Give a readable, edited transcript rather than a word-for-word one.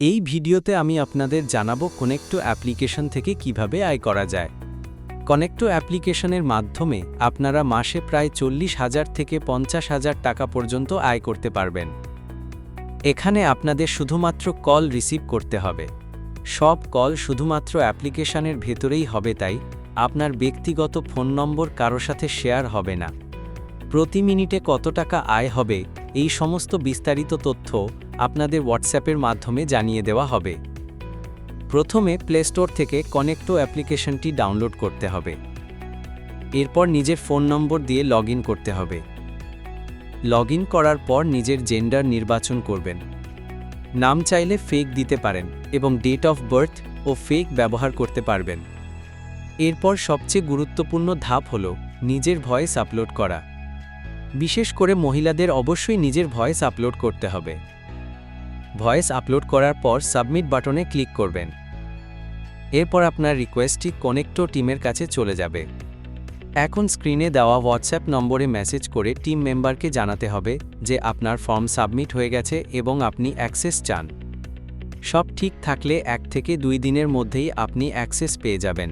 এই ভিডিওতে আমি আপনাদের জানাবো কনেক্টো অ্যাপ্লিকেশন থেকে কিভাবে আয় করা যায়। কনেক্টো অ্যাপ্লিকেশনের মাধ্যমে আপনারা মাসে প্রায় 40,000 থেকে 50,000 টাকা পর্যন্ত আয় করতে পারবেন। এখানে আপনাদের শুধুমাত্র কল রিসিভ করতে হবে। সব কল শুধুমাত্র অ্যাপ্লিকেশনের ভেতরেই হবে, তাই আপনার ব্যক্তিগত ফোন নম্বর কারো সাথে শেয়ার হবে না। প্রতি মিনিটে কত টাকা আয় হবে এই সমস্ত বিস্তারিত তথ্য আপনাদের হোয়াটসঅ্যাপের মাধ্যমে জানিয়ে দেওয়া হবে। প্রথমে প্লে স্টোর থেকে কনেক্টো অ্যাপ্লিকেশনটি ডাউনলোড করতে হবে। এরপর নিজের ফোন নম্বর দিয়ে লগইন করতে হবে। লগইন করার পর নিজের জেন্ডার নির্বাচন করবেন। নাম চাইলে ফেক দিতে পারেন এবং ডেট অফ বার্থ ও ফেক ব্যবহার করতে পারবেন। এরপর সবচেয়ে গুরুত্বপূর্ণ ধাপ হল নিজের ভয়েস আপলোড করা। বিশেষ করে মহিলাদের অবশ্যই নিজের ভয়েস আপলোড করতে হবে। ভয়েস আপলোড করার পর সাবমিট বাটনে ক্লিক করবেন। এরপর আপনার রিকোয়েস্টটি কনেক্টো টিমের কাছে চলে যাবে। এখন স্ক্রিনে দেওয়া হোয়াটসঅ্যাপ নম্বরে মেসেজ করে টিম মেম্বারকে জানাতে হবে যে আপনার ফর্ম সাবমিট হয়ে গেছে এবং আপনি অ্যাক্সেস চান। সব ঠিক থাকলে 1 থেকে 2 দিনের মধ্যেই আপনি অ্যাক্সেস পেয়ে যাবেন।